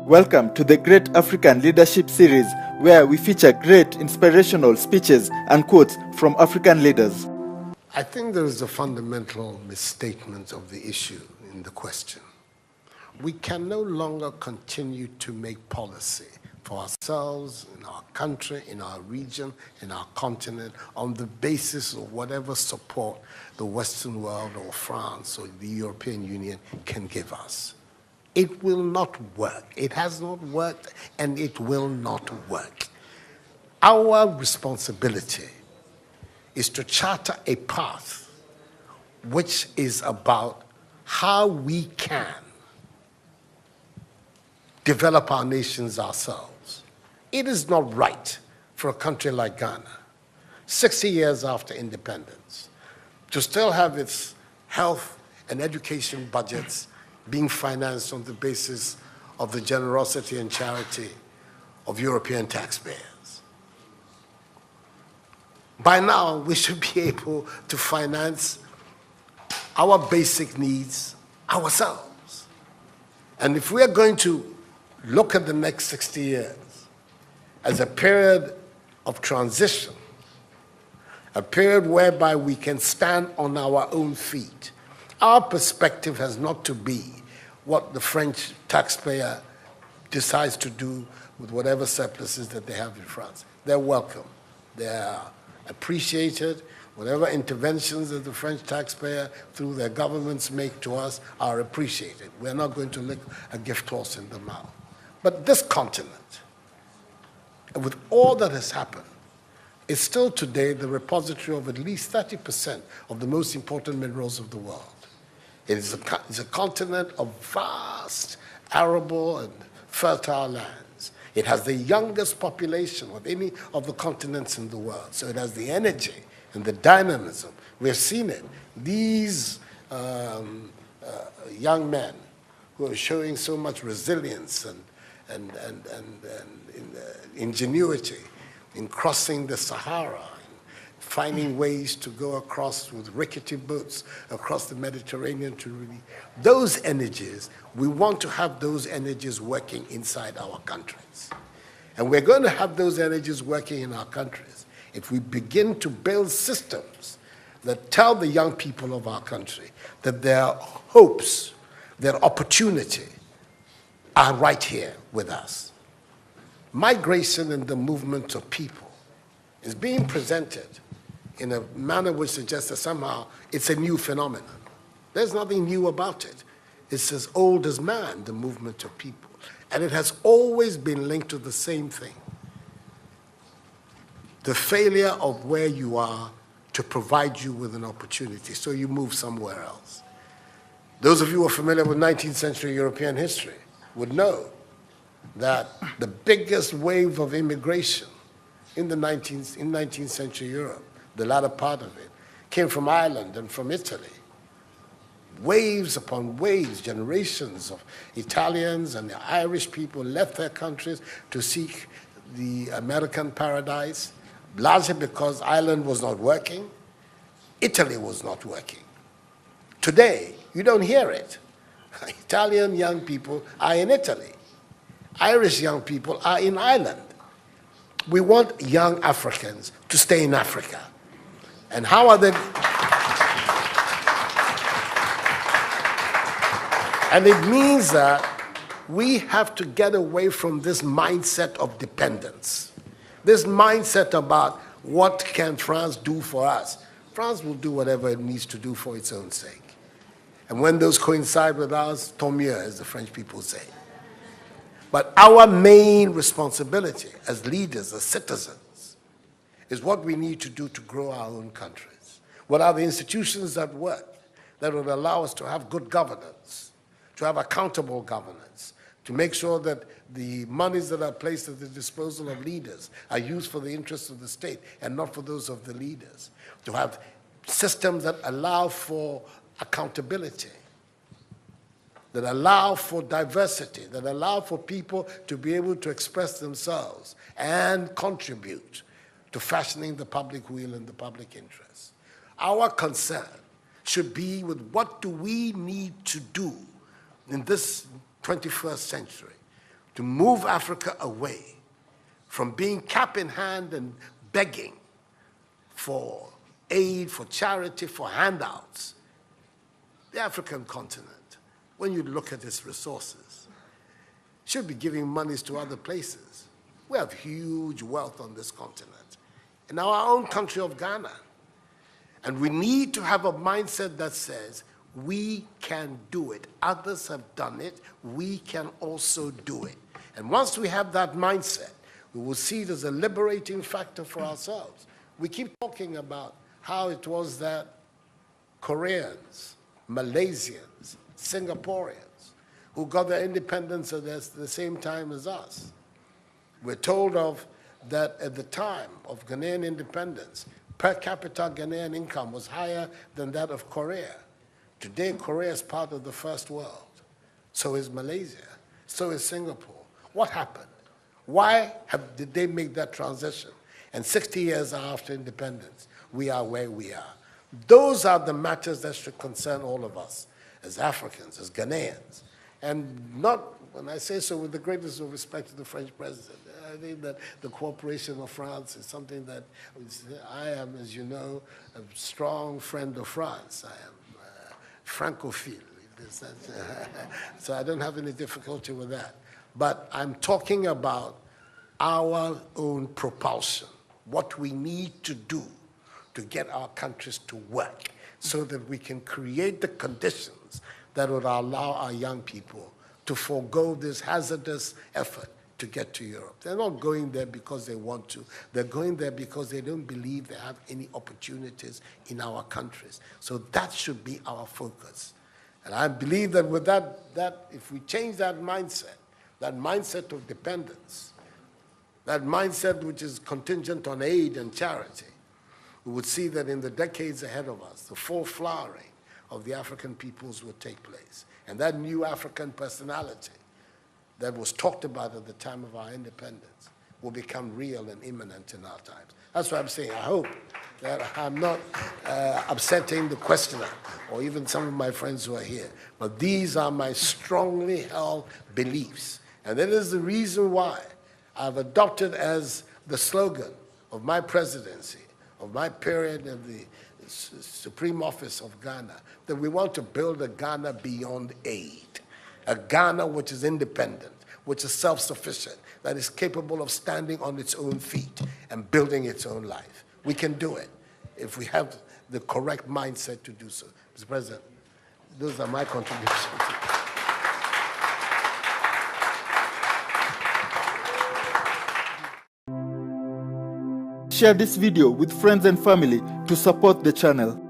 Welcome to the Great African Leadership Series, where we feature great inspirational speeches and quotes from African leaders. I think there is a fundamental misstatement of the issue in the question. We can no longer continue to make policy for ourselves, in our country, in our region, in our continent, on the basis of whatever support the Western world or France or the European Union can give us. It will not work. It has not worked, and it will not work. Our responsibility is to charter a path which is about how we can develop our nations ourselves. It is not right for a country like Ghana, 60 years after independence, to still have its health and education budgets being financed on the basis of the generosity and charity of European taxpayers. By now, we should be able to finance our basic needs ourselves. And if we are going to look at the next 60 years as a period of transition, a period whereby we can stand on our own feet, our perspective has not to be what the French taxpayer decides to do with whatever surpluses that they have in France. They're welcome. They're appreciated. Whatever interventions that the French taxpayer through their governments make to us are appreciated. We're not going to lick a gift horse in the mouth. But this continent, with all that has happened, is still today the repository of at least 30% of the most important minerals of the world. It's a continent of vast, arable, and fertile lands. It has the youngest population of any of the continents in the world. So it has the energy and the dynamism. We have seen it. These young men who are showing so much resilience and ingenuity in crossing the Sahara, finding ways to go across with rickety boats across the Mediterranean to really, those energies, we want to have those energies working inside our countries. And we're going to have those energies working in our countries if we begin to build systems that tell the young people of our country that their hopes, their opportunity are right here with us. Migration and the movement of people is being presented in a manner which suggests that somehow it's a new phenomenon. There's nothing new about it. It's as old as man, the movement of people. And it has always been linked to the same thing: the failure of where you are to provide you with an opportunity, so you move somewhere else. Those of you who are familiar with 19th century European history would know that the biggest wave of immigration in 19th century Europe, the latter part of it, came from Ireland and from Italy. Waves upon waves, generations of Italians and the Irish people left their countries to seek the American paradise, largely because Ireland was not working, Italy was not working. Today, you don't hear it. Italian young people are in Italy. Irish young people are in Ireland. We want young Africans to stay in Africa. And how are they? And it means that we have to get away from this mindset of dependence, this mindset about what can France do for us. France will do whatever it needs to do for its own sake. And when those coincide with ours, tant mieux, as the French people say. But our main responsibility as leaders, as citizens, is what we need to do to grow our own countries. What are the institutions that work, that will allow us to have good governance, to have accountable governance, to make sure that the monies that are placed at the disposal of leaders are used for the interests of the state and not for those of the leaders, to have systems that allow for accountability, that allow for diversity, that allow for people to be able to express themselves and contribute to fashioning the public will and the public interest. Our concern should be with what do we need to do in this 21st century to move Africa away from being cap in hand and begging for aid, for charity, for handouts. The African continent, when you look at its resources, should be giving monies to other places. We have huge wealth on this continent, in our own country of Ghana. And we need to have a mindset that says, we can do it. Others have done it. We can also do it. And once we have that mindset, we will see it as a liberating factor for ourselves. We keep talking about how it was that Koreans, Malaysians, Singaporeans, who got their independence at the same time as us. We're told of that at the time of Ghanaian independence, per capita Ghanaian income was higher than that of Korea. Today, Korea is part of the first world. So is Malaysia. So is Singapore. What happened? Why did they make that transition? And 60 years after independence, we are where we are. Those are the matters that should concern all of us as Africans, as Ghanaians. And not, when I say so with the greatest of respect to the French president, I think that the cooperation of France is something that I am, as you know, a strong friend of France. I am Francophile. So I don't have any difficulty with that. But I'm talking about our own propulsion, what we need to do to get our countries to work so that we can create the conditions that would allow our young people to forego this hazardous effort to get to Europe. They're not going there because they want to. They're going there because they don't believe they have any opportunities in our countries. So that should be our focus. And I believe that with that if we change that mindset of dependence, that mindset which is contingent on aid and charity, we would see that in the decades ahead of us, the full flowering of the African peoples would take place. And that new African personality that was talked about at the time of our independence will become real and imminent in our times. That's what I'm saying. I hope that I'm not upsetting the questioner or even some of my friends who are here. But these are my strongly held beliefs. And that is the reason why I've adopted as the slogan of my presidency, of my period of the Supreme Office of Ghana, that we want to build a Ghana beyond aid, a Ghana which is independent, which is self-sufficient, that is capable of standing on its own feet and building its own life. We can do it if we have the correct mindset to do so. Mr. President, those are my contributions. Share this video with friends and family to support the channel.